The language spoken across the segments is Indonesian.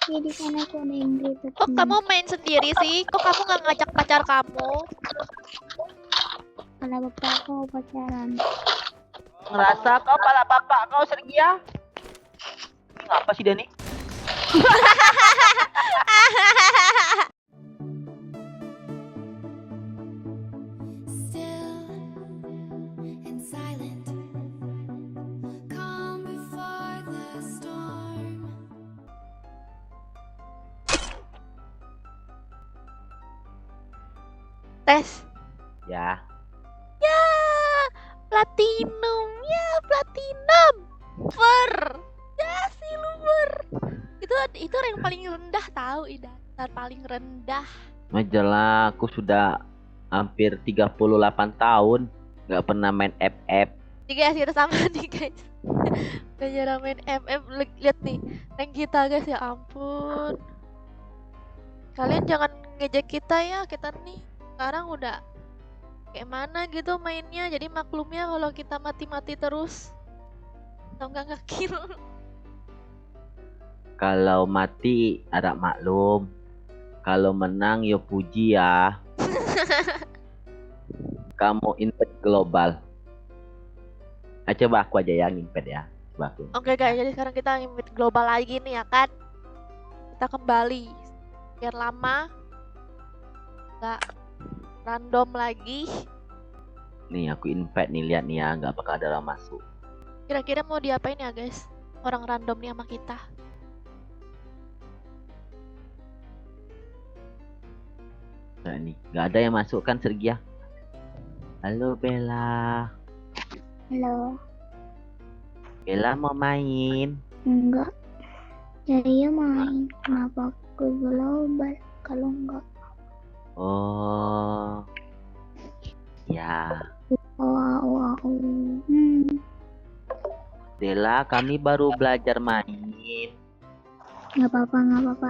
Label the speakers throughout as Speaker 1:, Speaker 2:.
Speaker 1: Jadi sana tuh ada yang gitu.
Speaker 2: Kok kamu main sendiri sih? Kok kamu nggak ngajak pacar kamu?
Speaker 1: Karena bapak kau pacaran.
Speaker 3: Ngerasa kau pala bapak kau Sergia? Ini ngapa sih Dani?
Speaker 4: Still and silent, calm before the storm.
Speaker 2: Tes.
Speaker 3: Ya.
Speaker 2: Ya, platinum. Ya, platinum. Silver. Ya, silver. Itu yang paling rendah tahu, Ida. Yang paling rendah.
Speaker 3: Majalah, aku sudah hampir 38 tahun nggak pernah main FF.
Speaker 2: Nih guys, kita sama nih guys. Udah jarang main FF. Lihat nih, rank kita guys, ya ampun. Kalian jangan ngejek kita ya. Kita nih sekarang udah kayak mana gitu mainnya. Jadi maklumnya kalau kita mati-mati terus atau nggak nge-kill.
Speaker 3: Kalau mati ada maklum. Kalau menang yo puji ya. Kamu invite global. Coba aku aja yang invite ya. Coba aku.
Speaker 2: Oke guys, jadi sekarang kita invite global lagi nih ya kan. Kita kembali biar lama, nggak random lagi.
Speaker 3: Nih aku invite nih, lihat nih ya, nggak bakal ada orang masuk.
Speaker 2: Kira-kira mau diapain ya guys? Orang random nih sama kita.
Speaker 3: Nah, nih nggak ada yang masuk kan Sergia? Halo Bella.
Speaker 1: Halo.
Speaker 3: Bella mau main?
Speaker 1: Enggak. Jadi ya main. Kenapa ke global? Kalau enggak.
Speaker 3: Oh. Ya.
Speaker 1: Wow.
Speaker 3: Bella, kami baru belajar main.
Speaker 1: Nggak apa-apa.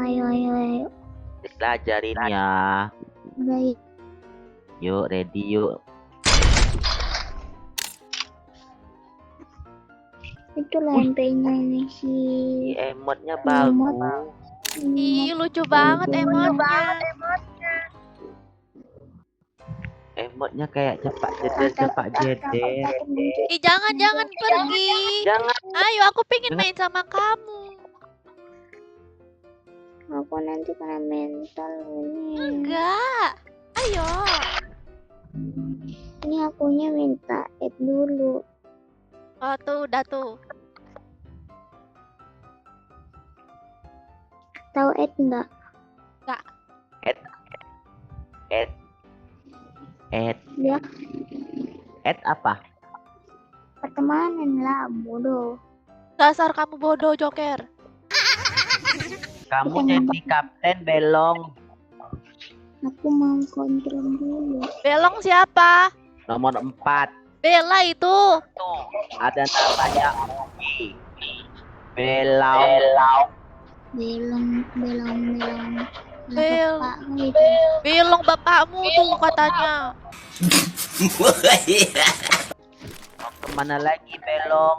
Speaker 1: Ayo.
Speaker 3: Belajarin ya.
Speaker 1: Udah yuk.
Speaker 3: Yuk, ready yuk.
Speaker 1: Itu lempenya ini sih.
Speaker 3: Emotnya bagus.
Speaker 2: Ih, lucu banget emotnya.
Speaker 3: Emotnya kayak cepat jeder.
Speaker 2: Ih, jangan pergi.
Speaker 3: Jangan.
Speaker 2: Ayo, aku pengen main sama kamu.
Speaker 1: Aku nanti kena mental ini.
Speaker 2: Enggak. Ayo.
Speaker 1: Ini akunya minta add dulu.
Speaker 2: Oh, tuh udah tuh.
Speaker 1: Tahu add enggak?
Speaker 3: Add
Speaker 1: Ya,
Speaker 3: apa?
Speaker 1: pertemanan lah, bodoh.
Speaker 2: Dasar kamu bodoh, Joker.
Speaker 3: Kamu jadi kapten belong.
Speaker 1: Aku mau kontrol dulu.
Speaker 2: Belong siapa?
Speaker 3: Nomor 4.
Speaker 2: Bella itu.
Speaker 3: Tuh, ada namanya Ugi. Belau.
Speaker 1: Belong.
Speaker 2: Bel.
Speaker 1: Bapakmu itu.
Speaker 2: Belong bapakmu tuh katanya.
Speaker 3: Mau kemana lagi belong?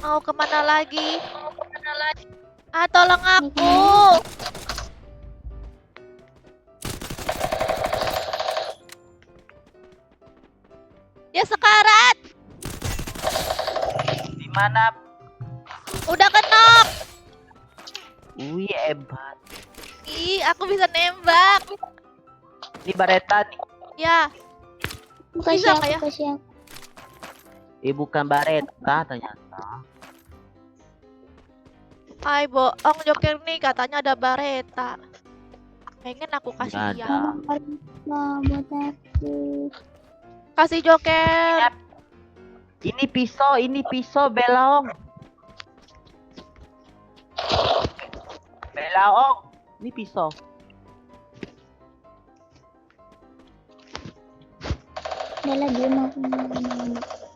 Speaker 2: Mau kemana lagi? Ah, tolong aku. Dia sekarat.
Speaker 3: Di mana?
Speaker 2: Udah kenok.
Speaker 3: Wih, hebat.
Speaker 2: Ih, aku bisa nembak.
Speaker 3: Ini Bareta nih.
Speaker 2: Ya,
Speaker 1: Kasih
Speaker 2: nggak ya?
Speaker 1: aku, kasih aku.
Speaker 3: Bukan Bareta ternyata.
Speaker 2: ay bohong Joker nih, katanya ada Bareta. Pengen aku kasih
Speaker 3: Nggak
Speaker 2: dia.
Speaker 3: ada.
Speaker 1: Nah, buat aku.
Speaker 2: Kasih Joker.
Speaker 3: Ini pisau belong. Belong. Ini pisau.
Speaker 1: Bella diem aku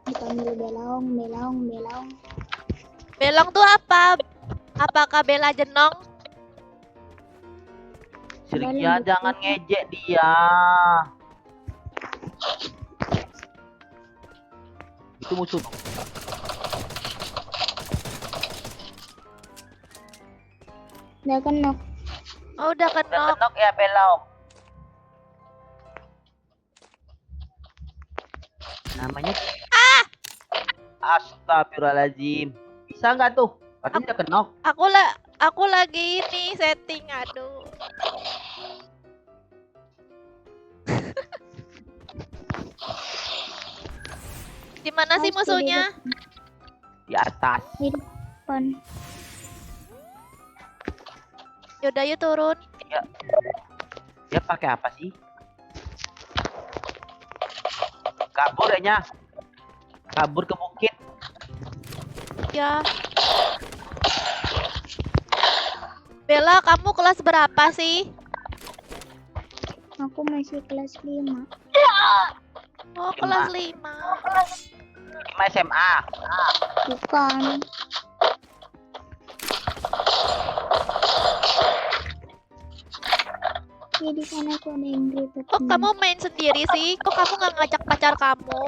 Speaker 1: dipanggil belong.
Speaker 2: Belong tuh apa? Apakah Bella Jenong?
Speaker 3: Sergia, jangan ngejek dia. Itu musuh.
Speaker 1: Udah kenok.
Speaker 2: Oh, udah
Speaker 3: Udah
Speaker 2: kenok.
Speaker 3: kenok ya belok. Namanya Astagfirullahaladzim. Bisa nggak tuh? Katanya udah kenok.
Speaker 2: Aku lagi ini setting, aduh. Di mana sih
Speaker 1: Pasti
Speaker 2: musuhnya?
Speaker 3: Di atas.
Speaker 1: Di depan.
Speaker 2: Yaudah, yuk turun.
Speaker 3: Dia pakai apa sih? Kabur kayaknya. Kabur ke bukit.
Speaker 2: Ya. Bella, kamu kelas berapa sih?
Speaker 1: Aku masih kelas 5.
Speaker 2: Oh, kelas 5.
Speaker 3: 5 SMA.
Speaker 1: Bukan. Di sana tuh ada yang ribet.
Speaker 2: Kok kamu main sendiri sih? Kok kamu nggak ngajak pacar kamu?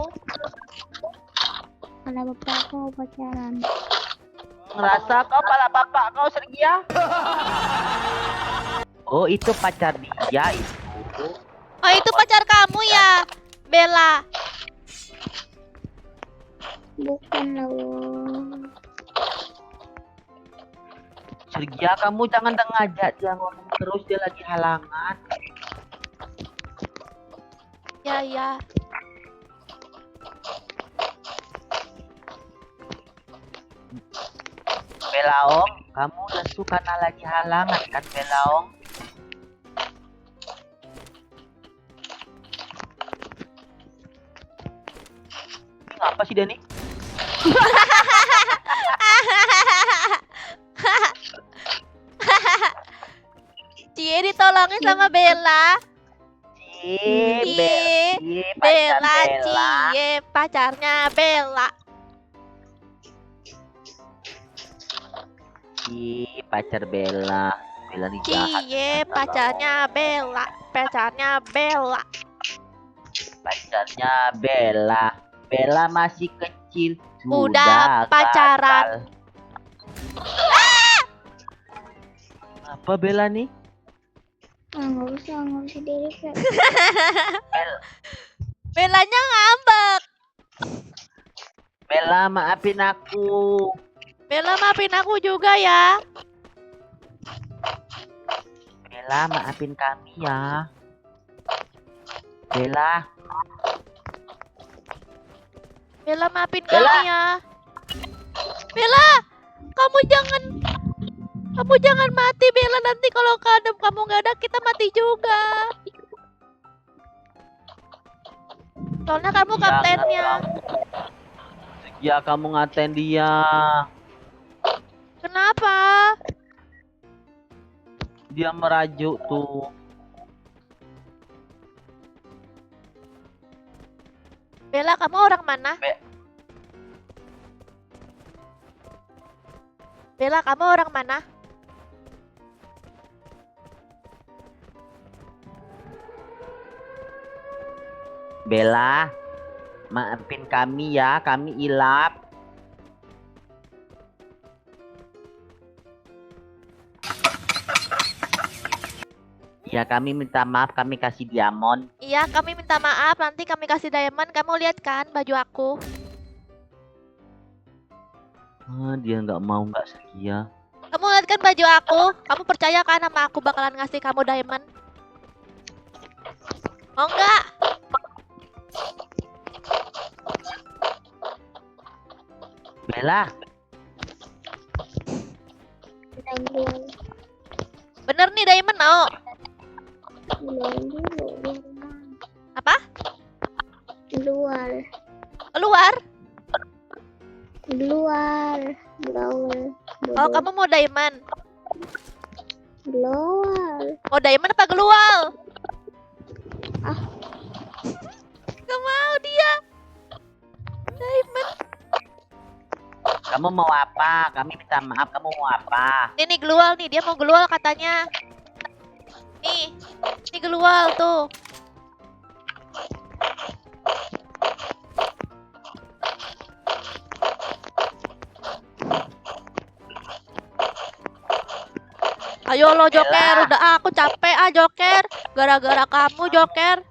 Speaker 1: Kalau bapak aku mau pacaran.
Speaker 3: Ngerasa kau pala bapak kau Sergia. Oh, itu pacar dia itu.
Speaker 2: Oh, itu pacar kamu ya, Bella?
Speaker 1: Bukan lah, Wong.
Speaker 3: Sergia, kamu jangan ngajak dia ngomong terus, dia lagi halangan.
Speaker 2: Ya.
Speaker 3: Belaong, kamu lesu karena lagi halangan kan Belaong? Ini ngapa sih Dani?
Speaker 2: Cie ditolongin sama Bella. Bella, Cie pacarnya Bella.
Speaker 3: Pacar Bella. Bella nih jahat.
Speaker 2: Cie pacarnya Bella. Pacarnya Bella.
Speaker 3: Pacarnya Bella. Bella masih kecil.
Speaker 2: Udah pacaran.
Speaker 3: Apa Bella nih?
Speaker 1: Nggak usah diri, Pak.
Speaker 2: Bellanya ngambek.
Speaker 3: Bella maafin aku.
Speaker 2: Bella maafin aku juga ya.
Speaker 3: Bella maafin kami ya. Bella.
Speaker 2: Bella maafin
Speaker 3: Bella.
Speaker 2: kami ya. Bella, kamu jangan mati Bella, nanti kalau kamu nggak ada kita mati juga. Soalnya kamu kaptennya.
Speaker 3: Ya kamu ngatain dia.
Speaker 2: Kenapa?
Speaker 3: Dia merajuk tuh.
Speaker 2: Bella, kamu orang mana? Bella, kamu orang mana?
Speaker 3: Bella, maafin kami ya, kami ilap. Ya kami minta maaf, kami kasih diamond.
Speaker 2: Iya, kami minta maaf, nanti kami kasih diamond. Kamu lihat kan baju aku?
Speaker 3: Dia nggak mau, nggak setia.
Speaker 2: Kamu lihat kan baju aku? Kamu percaya kan sama aku bakalan ngasih kamu diamond? Oh enggak?
Speaker 3: Bella,
Speaker 2: Bener nih diamond mau? Apa?
Speaker 1: Luar.
Speaker 2: Keluar? Oh, kamu mau diamond?
Speaker 1: Luar.
Speaker 2: Mau diamond apa gelual?
Speaker 1: Ah.
Speaker 2: Gak mau dia. Diamond.
Speaker 3: kamu mau apa? Kami minta maaf, kamu mau apa?
Speaker 2: Ini gelual nih, dia mau gelual katanya. Nih, ini gelual tuh. Ayo lo Joker, udah aku capek Joker. Gara-gara kamu Joker.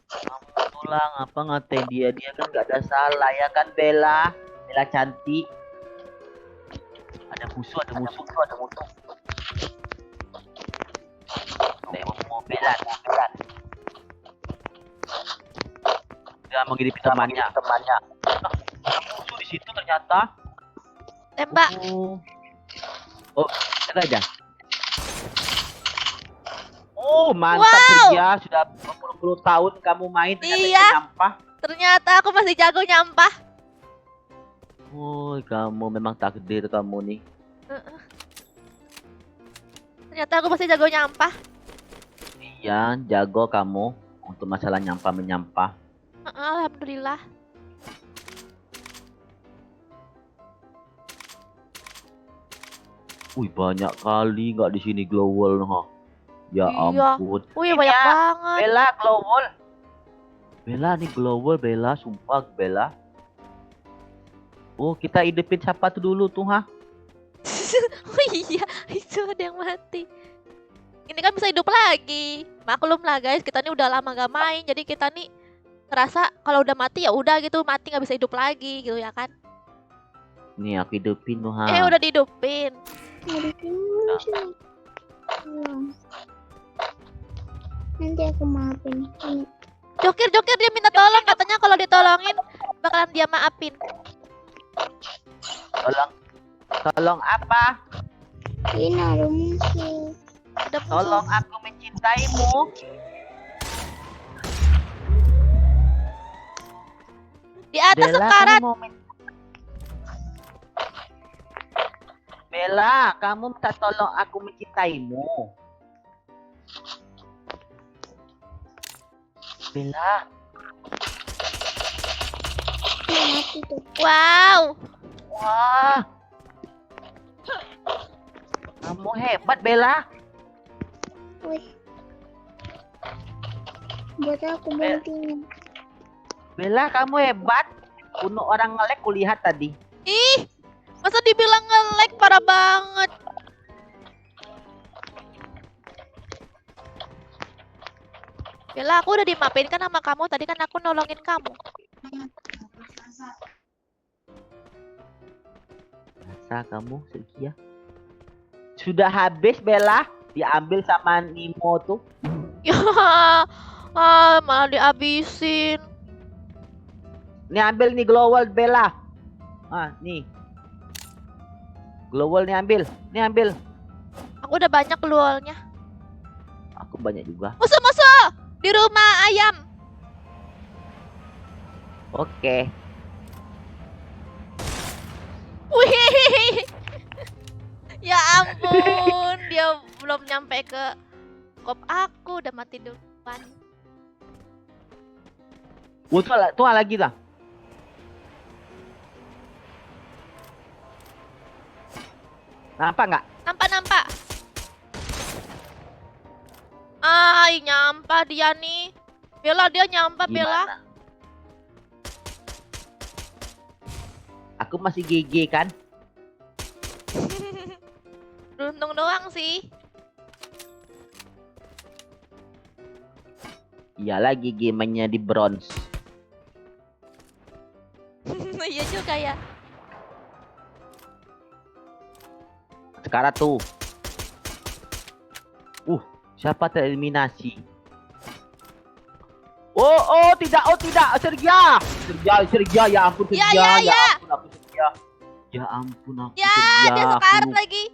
Speaker 3: Kamu tulang apa ngatain dia? Dia kan nggak ada salah ya kan Bella? Bella cantik. Ada musuh. Mau Bella. Dia mau jadi temannya. Ada musuh di situ ternyata.
Speaker 2: Tembak.
Speaker 3: Oh, jaga aja. Oh, mantap
Speaker 2: Wow.
Speaker 3: Sergia. Sudah 20 tahun kamu main ternyata
Speaker 2: Iya.
Speaker 3: itu nyampah.
Speaker 2: Ternyata aku masih jago nyampah.
Speaker 3: Oh, kamu memang takdir kamu nih.
Speaker 2: Ternyata aku masih jago nyampah.
Speaker 3: Iya, jago kamu untuk masalah nyampah-menyampah.
Speaker 2: Alhamdulillah.
Speaker 3: Wih, banyak kali nggak di sini glowwall, ha. Ya
Speaker 2: Iya.
Speaker 3: ampun.
Speaker 2: Wih, banyak banget.
Speaker 3: Bella glowwall. Bella nih glowwall, Bella, sumpah Bella. Oh, kita hidupin siapa tuh dulu tuh, ha?
Speaker 2: Oh iya, itu ada yang mati. Ini kan bisa hidup lagi. Maklum lah guys, kita ini udah lama gak main, jadi kita nih ngerasa kalau udah mati ya udah gitu, mati nggak bisa hidup lagi gitu ya kan?
Speaker 3: Nih aku hidupin tuh, ha.
Speaker 2: Udah dihidupin.
Speaker 1: Ada dulu sih. Tolong. Nanti aku maafin. Ini.
Speaker 2: Joker dia minta tolong, katanya kalau ditolongin bakalan dia maafin.
Speaker 3: Tolong apa?
Speaker 1: Ini ada musuh.
Speaker 2: Ada musuh.
Speaker 3: Tolong aku mencintaimu.
Speaker 2: Di atas
Speaker 3: Bella,
Speaker 2: sekarat.
Speaker 3: kamu mau Bella, kamu minta tolong aku mencintaimu. Bella,
Speaker 1: Mati tuh.
Speaker 2: Wow.
Speaker 3: wah. Kamu hebat, Bella.
Speaker 1: Wih. Buat aku bantuin.
Speaker 3: Bella, kamu hebat. Bunuh orang ngelek kulihat tadi.
Speaker 2: Ih, masa dibilang nge-lag, parah banget. Bella, aku udah dimaafin kan sama kamu. Tadi kan aku nolongin kamu.
Speaker 3: Masa kamu, Sergia? Sudah habis, Bella. Diambil sama Nemo tuh.
Speaker 2: Ya, malah dihabisin.
Speaker 3: Nih ambil nih glowwall, Bella. Ah, nih. Glowwall nih ambil. Nih ambil.
Speaker 2: Aku udah banyak luolnya.
Speaker 3: Aku banyak juga.
Speaker 2: Musuh-musuh di rumah ayam.
Speaker 3: Oke.
Speaker 2: Wih. Ya ampun, dia belum nyampe ke kop aku, udah mati duluan.
Speaker 3: Tuh lagi lah. Nampak nggak?
Speaker 2: Nampak. Ay, nyampah dia nih. Bella, dia nyampah, Bella.
Speaker 3: Gimana? Aku masih GG kan?
Speaker 2: Beruntung doang sih.
Speaker 3: Iyalah GG mainnya di bronze.
Speaker 2: Iya juga ya.
Speaker 3: Sekarang tuh. Siapa tereliminasi? Oh, tidak. Sergia, ya ampun Sergia.
Speaker 2: Ya.
Speaker 3: Ampun aku Sergia. Ya ampun aku
Speaker 2: Ya,
Speaker 3: Sergia.
Speaker 2: dia
Speaker 3: Aku
Speaker 2: sekarat lagi.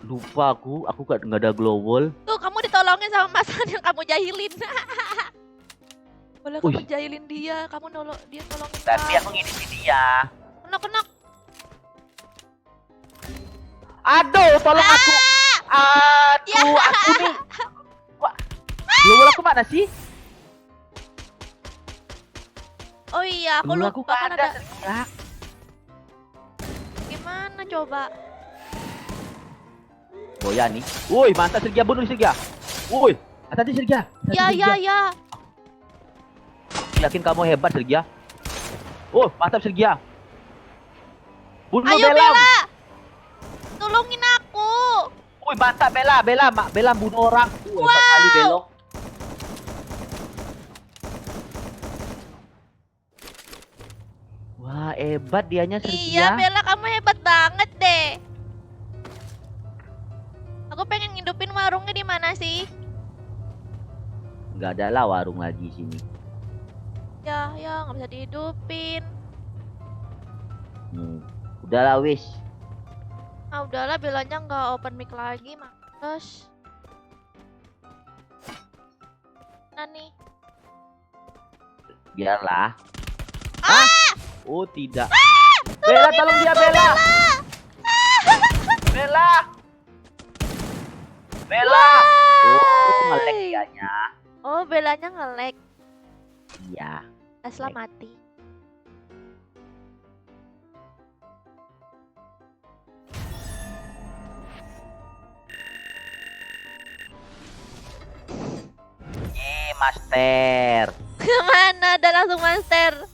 Speaker 3: lupa aku nggak ada glowwall.
Speaker 2: Tuh, kamu ditolongin sama masan yang kamu jahilin. Boleh kamu
Speaker 3: Wih.
Speaker 2: jahilin dia, kamu dia tolongin
Speaker 3: Tapi
Speaker 2: kamu.
Speaker 3: aku ngidupin dia.
Speaker 2: Kena.
Speaker 3: Aduh, tolong aku. Aduh, aku nih. Wah, glowwall aku mana sih?
Speaker 2: Oh iya, aku
Speaker 3: Glowwall
Speaker 2: lupa kan
Speaker 3: nggak
Speaker 2: ada.
Speaker 3: Sergia.
Speaker 2: Gimana coba?
Speaker 3: Boya nih. Woi, mantap Sergia, bunuh Sergia. Woi, hati-hati Sergia.
Speaker 2: Ya.
Speaker 3: Yakin kamu hebat Sergia. Oh, mantap Sergia. Bunuh
Speaker 2: Ayo
Speaker 3: Bella.
Speaker 2: Bella. tolongin aku.
Speaker 3: Wih, mantap Bella, Bella bunuh orang. Hebat kali belok. Wah, hebat dianya
Speaker 2: Iya,
Speaker 3: Sergia.
Speaker 2: Bella, kamu hebat banget deh. Aku pengen ngidupin warungnya di mana sih?
Speaker 3: Nggak ada lah warung lagi sini.
Speaker 2: Ya, nggak bisa dihidupin.
Speaker 3: Udahlah wis.
Speaker 2: Ah, udahlah, Bellanya nggak open mic lagi, males. Nah nih.
Speaker 3: Biarlah. Ah! Oh, tidak. Bella, tolong dia, Bella. Bella. Bella. Oh, ngelek dianya.
Speaker 2: Oh, Bellanya nge-lag.
Speaker 3: Iya.
Speaker 2: Tesla mati.
Speaker 3: Master.
Speaker 2: Kemana? Ada langsung master.